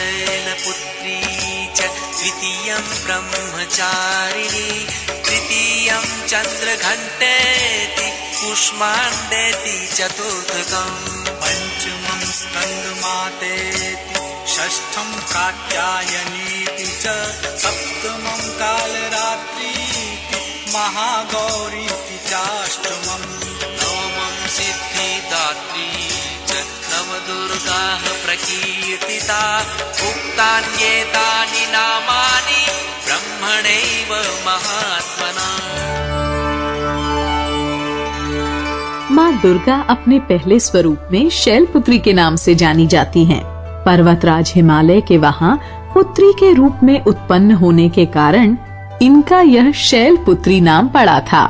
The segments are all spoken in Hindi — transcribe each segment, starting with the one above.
शैलपुत्री च द्वितीयं ब्रह्मचारिणी तृतीयं चन्द्रघण्टेति कुष्माण्डेति चतुर्थकम् पंचमं स्कन्दमातेति षष्ठं कात्यायनीति च सप्तमं कालरात्रीति महागौरीति चाष्टमम् नवमं सिद्धिदात्री च नवदुर्गाः प्रकीर्तिता उक्तान्येतानि नामानि ब्रह्मणैव महात्मना। माँ दुर्गा अपने पहले स्वरूप में शैलपुत्री के नाम से जानी जाती हैं। पर्वतराज हिमालय के वहाँ पुत्री के रूप में उत्पन्न होने के कारण इनका यह शैलपुत्री नाम पड़ा था।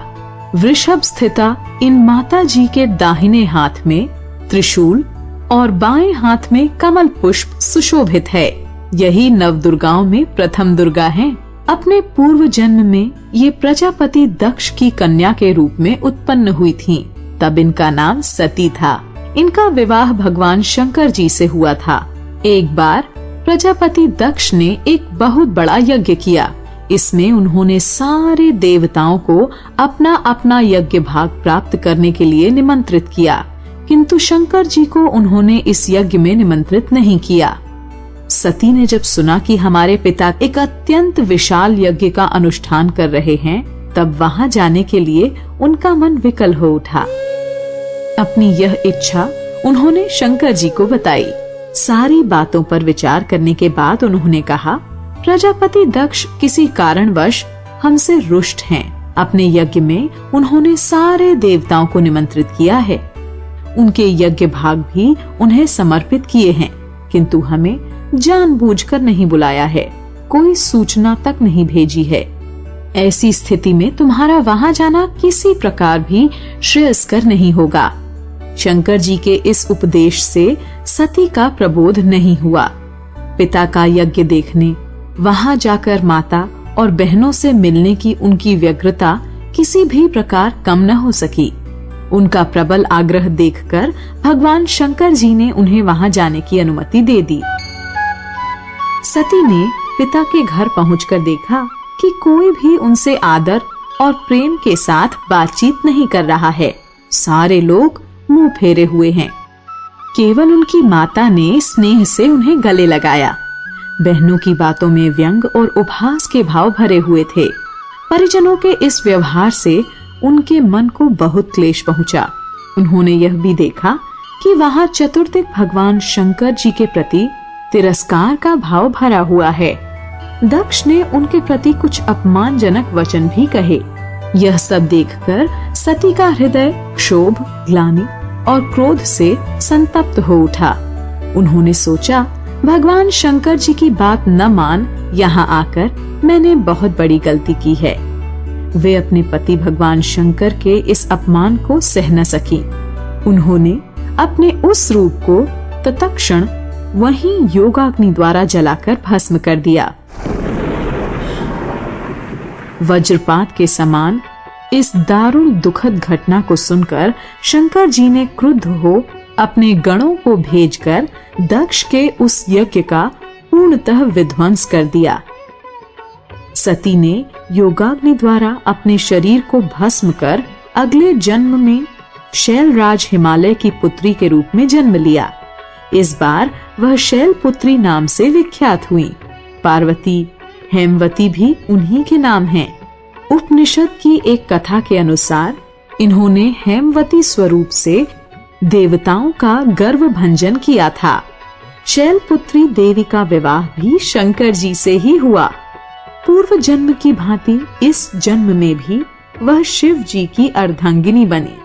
वृषभ स्थिता इन माता जी के दाहिने हाथ में त्रिशूल और बाएं हाथ में कमल पुष्प सुशोभित है। यही नवदुर्गाओं में प्रथम दुर्गा हैं। अपने पूर्व जन्म में ये प्रजापति दक्ष की कन्या के रूप में उत्पन्न हुई थीं। तब इनका नाम सती था। इनका विवाह भगवान शंकर जी से हुआ था। एक बार प्रजापति दक्ष ने एक बहुत बड़ा यज्ञ किया। इसमें उन्होंने सारे देवताओं को अपना अपना यज्ञ भाग प्राप्त करने के लिए निमंत्रित किया, किंतु शंकर जी को उन्होंने इस यज्ञ में निमंत्रित नहीं किया। सती ने जब सुना कि हमारे पिता एक अत्यंत विशाल यज्ञ का अनुष्ठान कर रहे हैं, तब वहाँ जाने के लिए उनका मन विकल हो उठा। अपनी यह इच्छा उन्होंने शंकर जी को बताई। सारी बातों पर विचार करने के बाद उन्होंने कहा, प्रजापति दक्ष किसी कारणवश हमसे रुष्ट हैं। अपने यज्ञ में उन्होंने सारे देवताओं को निमंत्रित किया है। उनके यज्ञ भाग भी उन्हें समर्पित किए हैं, किंतु हमें जानबूझकर नहीं बुलाया है, कोई सूचना तक नहीं भेजी है। ऐसी स्थिति में तुम्हारा वहाँ जाना किसी प्रकार भी श्रेयस्कर नहीं होगा। शंकर जी के इस उपदेश से सती का प्रबोध नहीं हुआ। पिता का यज्ञ देखने, वहाँ जाकर माता और बहनों से मिलने की उनकी व्यग्रता किसी भी प्रकार कम न हो सकी। उनका प्रबल आग्रह देखकर भगवान शंकर जी ने उन्हें वहाँ जाने की अनुमति दे दी। सती ने पिता के घर पहुंचकर देखा कि कोई भी उनसे आदर और प्रेम के साथ बातचीत नहीं कर रहा है। सारे लोग मुंह फेरे हुए हैं। केवल उनकी माता ने स्नेह से उन्हें गले लगाया। बहनों की बातों में व्यंग और उपहास के भाव भरे हुए थे। परिजनों के इस व्यवहार से उनके मन को बहुत क्लेश पहुंचा। उन्होंने यह भी देखा कि वहाँ चतुर्दिक भगवान शंकर जी के प्रति तिरस्कार का भाव भरा हुआ है। दक्ष ने उनके प्रति कुछ अपमानजनक वचन भी कहे। यह सब देखकर सती का हृदय क्षोभ, ग्लानि और क्रोध से संतप्त हो उठा। उन्होंने सोचा, भगवान शंकर जी की बात न मान यहाँ आकर मैंने बहुत बड़ी गलती की है। वे अपने पति भगवान शंकर के इस अपमान को सह न सकी। उन्होंने अपने उस रूप को तत्क्षण वहीं योगाग्नि द्वारा जलाकर भस्म कर दिया। वज्रपात के समान इस दारुण दुखद घटना को सुनकर शंकर जी ने क्रुद्ध हो अपने गणों को भेजकर दक्ष के उस यज्ञ का पूर्णतः विध्वंस कर दिया। सती ने योगाग्नि द्वारा अपने शरीर को भस्म कर अगले जन्म में शैलराज हिमालय की पुत्री के रूप में जन्म लिया। इस बार वह शैलपुत्री नाम से विख्यात हुई। पार्वती, हेमवती भी उन्हीं के नाम हैं। उपनिषद की एक कथा के अनुसार इन्होंने हेमवती स्वरूप से देवताओं का गर्व भंजन किया था। शैलपुत्री देवी का विवाह भी शंकर जी से ही हुआ। पूर्व जन्म की भांति इस जन्म में भी वह शिव जी की अर्धांगिनी बनी।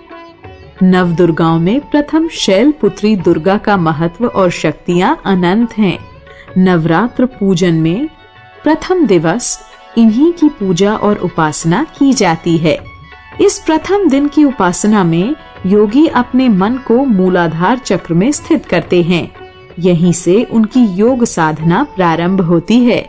नव दुर्गाओं में प्रथम शैलपुत्री दुर्गा का महत्व और शक्तियां अनंत हैं। नवरात्र पूजन में प्रथम दिवस इन्हीं की पूजा और उपासना की जाती है। इस प्रथम दिन की उपासना में योगी अपने मन को मूलाधार चक्र में स्थित करते हैं। यहीं से उनकी योग साधना प्रारंभ होती है।